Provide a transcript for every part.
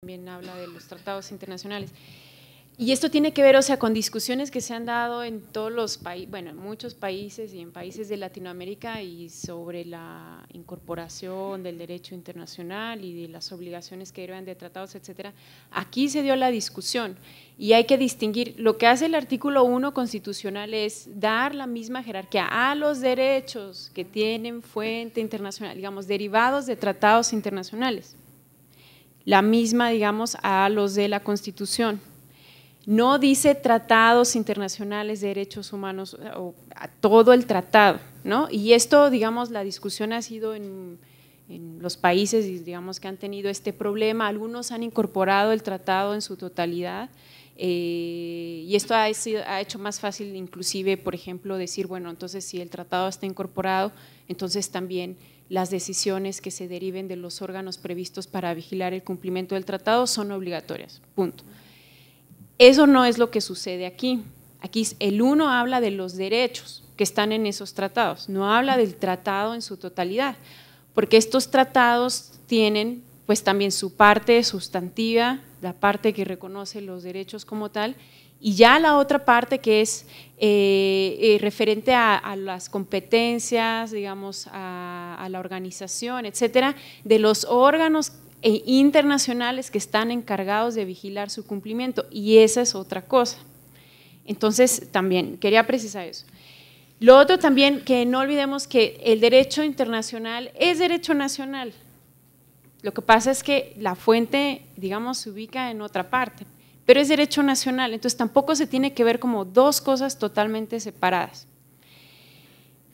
también habla de los tratados internacionales. Y esto tiene que ver, o sea, con discusiones que se han dado en todos los países, bueno, en muchos países y en países de Latinoamérica, y sobre la incorporación del derecho internacional y de las obligaciones que derivan de tratados, etcétera. Aquí se dio la discusión y hay que distinguir. Lo que hace el artículo 1 constitucional es dar la misma jerarquía a los derechos que tienen fuente internacional, digamos, derivados de tratados internacionales. La misma, digamos, a los de la Constitución. No dice tratados internacionales de derechos humanos o a todo el tratado, ¿no? Y esto, digamos, la discusión ha sido en los países, digamos, que han tenido este problema. Algunos han incorporado el tratado en su totalidad y esto ha hecho más fácil, inclusive, por ejemplo, decir, bueno, entonces si el tratado está incorporado, entonces también las decisiones que se deriven de los órganos previstos para vigilar el cumplimiento del tratado son obligatorias, punto. Eso no es lo que sucede aquí. Aquí el 1 habla de los derechos que están en esos tratados, no habla del tratado en su totalidad, porque estos tratados tienen pues también su parte sustantiva, la parte que reconoce los derechos como tal, y ya la otra parte que es referente a las competencias, digamos, a la organización, etcétera, de los órganos internacionales que están encargados de vigilar su cumplimiento, y esa es otra cosa. Entonces, también quería precisar eso. Lo otro también, que no olvidemos que el derecho internacional es derecho nacional. Lo que pasa es que la fuente, digamos, se ubica en otra parte, pero es derecho nacional, entonces tampoco se tiene que ver como dos cosas totalmente separadas.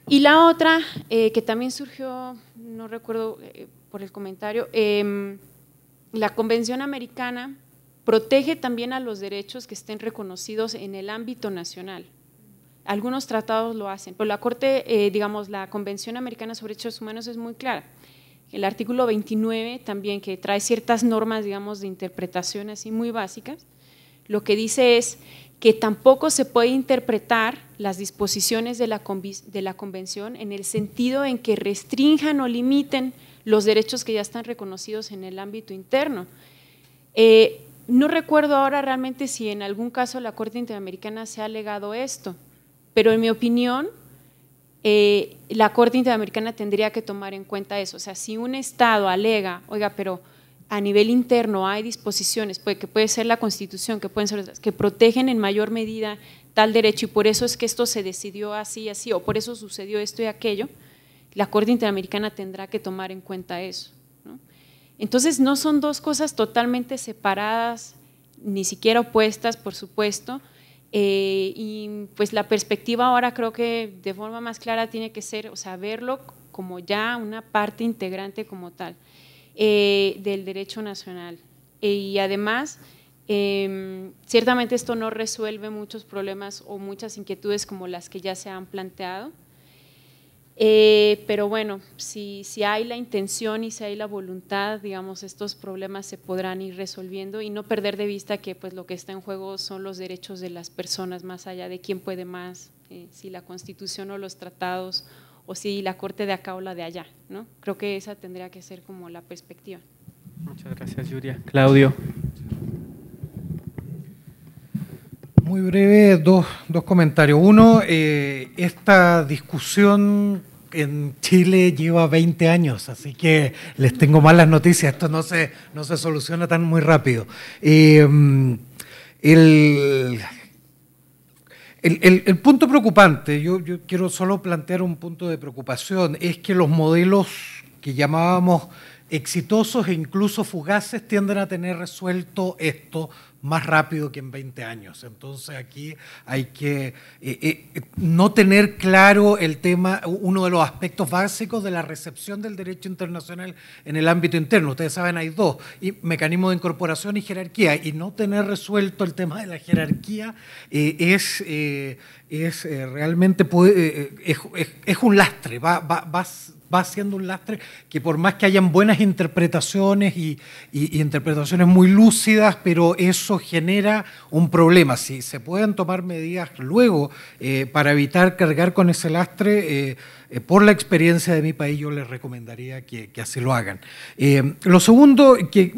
Y la otra, que también surgió, no recuerdo por el comentario, la Convención Americana protege también a los derechos que estén reconocidos en el ámbito nacional. Algunos tratados lo hacen, pero la Corte, digamos, la Convención Americana sobre Derechos Humanos es muy clara. El artículo 29 también, que trae ciertas normas, digamos, de interpretación así muy básicas, lo que dice es que tampoco se puede interpretar las disposiciones de la Convención en el sentido en que restrinjan o limiten los derechos que ya están reconocidos en el ámbito interno. No recuerdo ahora realmente si en algún caso la Corte Interamericana se ha alegado esto, pero en mi opinión la Corte Interamericana tendría que tomar en cuenta eso. O sea, si un Estado alega, oiga, pero a nivel interno hay disposiciones, que puede ser la Constitución, que pueden ser otras, que protegen en mayor medida tal derecho, y por eso es que esto se decidió así, así, o por eso sucedió esto y aquello, la Corte Interamericana tendrá que tomar en cuenta eso, ¿no? Entonces, no son dos cosas totalmente separadas, ni siquiera opuestas, por supuesto, y pues la perspectiva ahora creo que de forma más clara tiene que ser, o sea, verlo como ya una parte integrante como tal del derecho nacional. Y además, ciertamente esto no resuelve muchos problemas o muchas inquietudes como las que ya se han planteado, pero bueno, si hay la intención y si hay la voluntad, digamos, estos problemas se podrán ir resolviendo, y no perder de vista que pues lo que está en juego son los derechos de las personas, más allá de quién puede más, si la Constitución o los tratados, o si la Corte de acá o la de allá, ¿no? Creo que esa tendría que ser como la perspectiva. Muchas gracias, Yuria. Claudio. Muy breve, dos comentarios. Uno, esta discusión en Chile lleva 20 años, así que les tengo malas noticias, esto no se soluciona tan muy rápido. El punto preocupante, yo quiero solo plantear un punto de preocupación, es que los modelos que llamábamos exitosos e incluso fugaces tienden a tener resuelto esto más rápido que en 20 años. Entonces aquí hay que no tener claro el tema, uno de los aspectos básicos de la recepción del derecho internacional en el ámbito interno. Ustedes saben, hay dos, mecanismo de incorporación y jerarquía, y no tener resuelto el tema de la jerarquía realmente es un lastre, va siendo un lastre que por más que hayan buenas interpretaciones y interpretaciones muy lúcidas, pero eso eso genera un problema. Si se pueden tomar medidas luego para evitar cargar con ese lastre, por la experiencia de mi país yo les recomendaría que así lo hagan. Lo segundo que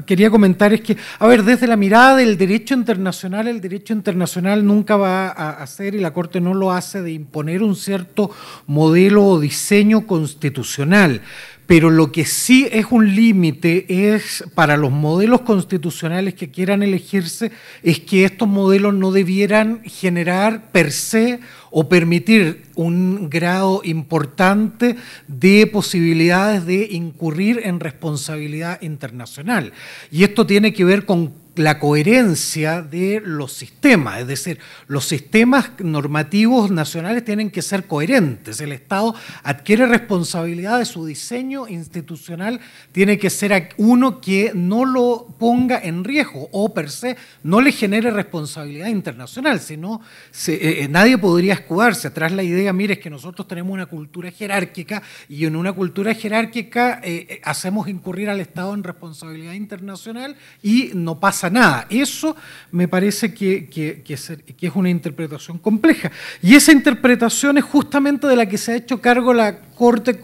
quería comentar es que, a ver, desde la mirada del derecho internacional, el derecho internacional nunca va a hacer, y la Corte no lo hace, de imponer un cierto modelo o diseño constitucional. Pero lo que sí es un límite es, para los modelos constitucionales que quieran elegirse, es que estos modelos no debieran generar per se o permitir un grado importante de posibilidades de incurrir en responsabilidad internacional. Y esto tiene que ver con la coherencia de los sistemas, es decir, los sistemas normativos nacionales tienen que ser coherentes. El Estado adquiere responsabilidad de su diseño institucional, tiene que ser uno que no lo ponga en riesgo o per se no le genere responsabilidad internacional, sino nadie podría escudarse tras la idea, mire, es que nosotros tenemos una cultura jerárquica y en una cultura jerárquica hacemos incurrir al Estado en responsabilidad internacional y no pasa nada. Eso me parece que es una interpretación compleja. Y esa interpretación es justamente de la que se ha hecho cargo la Corte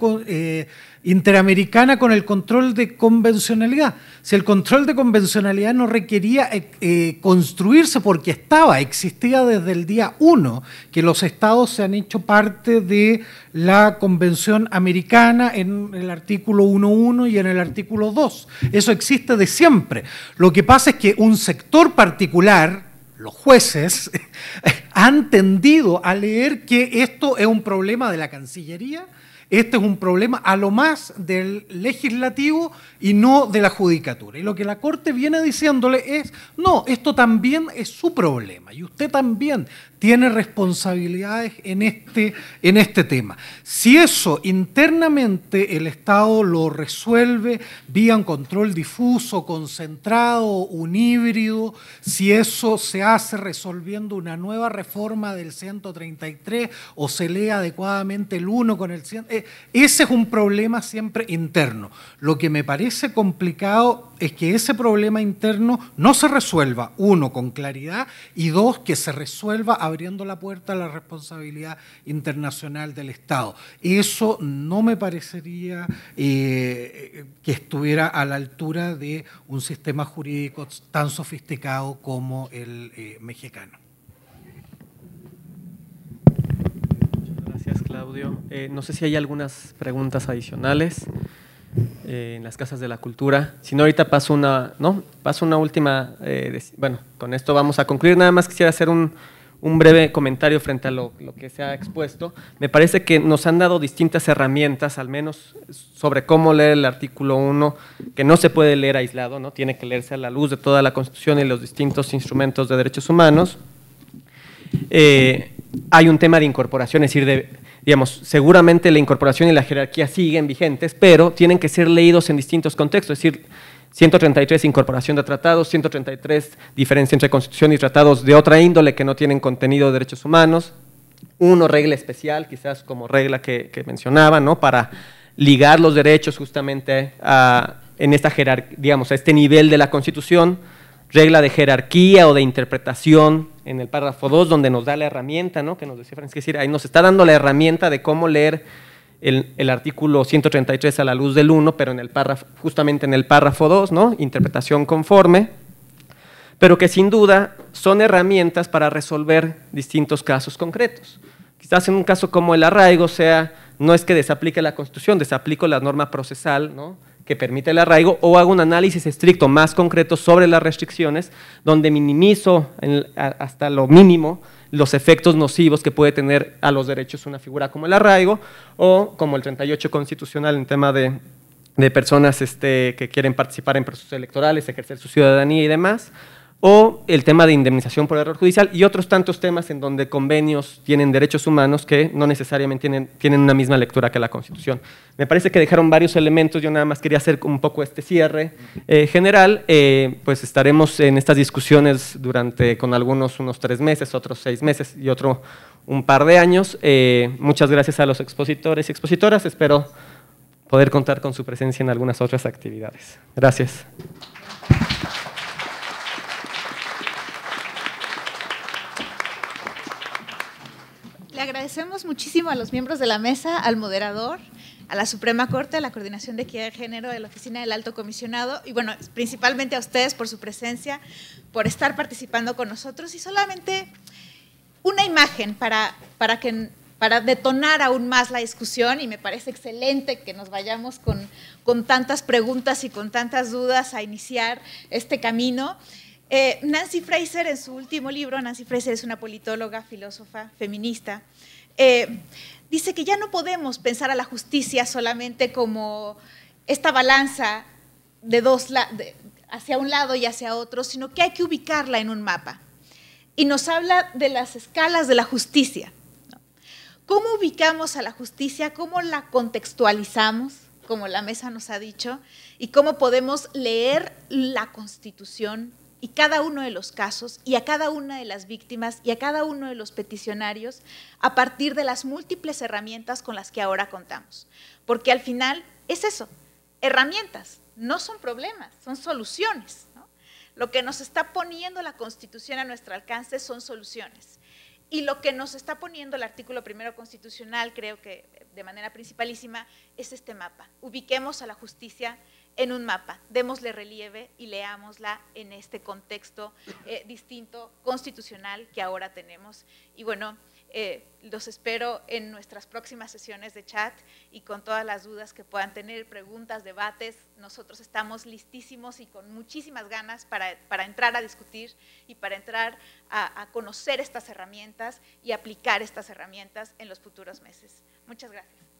Interamericana con el control de convencionalidad. Si el control de convencionalidad no requería construirse porque existía desde el día 1, que los estados se han hecho parte de la Convención Americana en el artículo 1.1 y en el artículo 2. Eso existe de siempre. Lo que pasa es que un sector particular, los jueces, han tendido a leer que esto es un problema de la Cancillería. Este es un problema a lo más del legislativo y no de la judicatura. Y lo que la Corte viene diciéndole es, no, esto también es su problema y usted también tiene responsabilidades en este tema. Si eso internamente el Estado lo resuelve vía un control difuso, concentrado, un híbrido, si eso se hace resolviendo una nueva reforma del 133 o se lee adecuadamente el 1 con el 100, ese es un problema siempre interno. Lo que me parece complicado es que ese problema interno no se resuelva, uno, con claridad, y dos, que se resuelva abriendo la puerta a la responsabilidad internacional del Estado. Eso no me parecería que estuviera a la altura de un sistema jurídico tan sofisticado como el mexicano. Gracias, Claudio. No sé si hay algunas preguntas adicionales en las casas de la cultura. Si no, ahorita paso una última. Bueno, con esto vamos a concluir. Nada más quisiera hacer un breve comentario frente a lo que se ha expuesto. Me parece que nos han dado distintas herramientas, al menos sobre cómo leer el artículo 1, que no se puede leer aislado, ¿no? Tiene que leerse a la luz de toda la Constitución y los distintos instrumentos de derechos humanos. Hay un tema de incorporación, es decir, digamos, seguramente la incorporación y la jerarquía siguen vigentes, pero tienen que ser leídos en distintos contextos, es decir, 133 incorporación de tratados, 133 diferencia entre constitución y tratados de otra índole que no tienen contenido de derechos humanos, 1 regla especial, quizás como regla que mencionaba, ¿no? Para ligar los derechos justamente en esta jerarquía, digamos, a este nivel de la Constitución, regla de jerarquía o de interpretación en el párrafo 2, donde nos da la herramienta, ¿no? Que nos decía Francisco, es decir, ahí nos está dando la herramienta de cómo leer el artículo 133 a la luz del 1, pero justamente en el párrafo 2, ¿no? Interpretación conforme, pero que sin duda son herramientas para resolver distintos casos concretos. Quizás en un caso como el arraigo no es que desaplique la Constitución, desaplico la norma procesal, ¿no? Que permite el arraigo, o hago un análisis estricto más concreto sobre las restricciones, donde minimizo hasta lo mínimo los efectos nocivos que puede tener a los derechos una figura como el arraigo, o como el 38 constitucional en tema de personas que quieren participar en procesos electorales, ejercer su ciudadanía y demás, o el tema de indemnización por error judicial y otros tantos temas en donde convenios tienen derechos humanos que no necesariamente tienen una misma lectura que la Constitución. Me parece que dejaron varios elementos, yo nada más quería hacer un poco este cierre general, pues estaremos en estas discusiones con algunos unos 3 meses, otros 6 meses y otro un par de años. Muchas gracias a los expositores y expositoras, espero poder contar con su presencia en algunas otras actividades. Gracias. agradecemos muchísimo a los miembros de la mesa, al moderador, a la Suprema Corte, a la Coordinación de Equidad de Género de la Oficina del Alto Comisionado y, bueno, principalmente a ustedes por su presencia, por estar participando con nosotros y solamente una imagen para detonar aún más la discusión, y me parece excelente que nos vayamos con tantas preguntas y con tantas dudas a iniciar este camino. Nancy Fraser, en su último libro, Nancy Fraser es una politóloga, filósofa, feminista, dice que ya no podemos pensar a la justicia solamente como esta balanza de hacia un lado y hacia otro, sino que hay que ubicarla en un mapa. Y nos habla de las escalas de la justicia, ¿no? ¿Cómo ubicamos a la justicia? ¿Cómo la contextualizamos? Como la mesa nos ha dicho, y cómo podemos leer la Constitución y cada uno de los casos, y a cada una de las víctimas, y a cada uno de los peticionarios, a partir de las múltiples herramientas con las que ahora contamos. Porque al final es eso, herramientas, no son problemas, son soluciones, ¿no? Lo que nos está poniendo la Constitución a nuestro alcance son soluciones. Y lo que nos está poniendo el artículo primero constitucional, creo que de manera principalísima, es este mapa. Ubiquemos a la justicia en un mapa, démosle relieve y leámosla en este contexto distinto, constitucional que ahora tenemos. Y bueno, los espero en nuestras próximas sesiones de chat y con todas las dudas que puedan tener, preguntas, debates. Nosotros estamos listísimos y con muchísimas ganas para entrar a discutir y para entrar a conocer estas herramientas y aplicar estas herramientas en los futuros meses. Muchas gracias.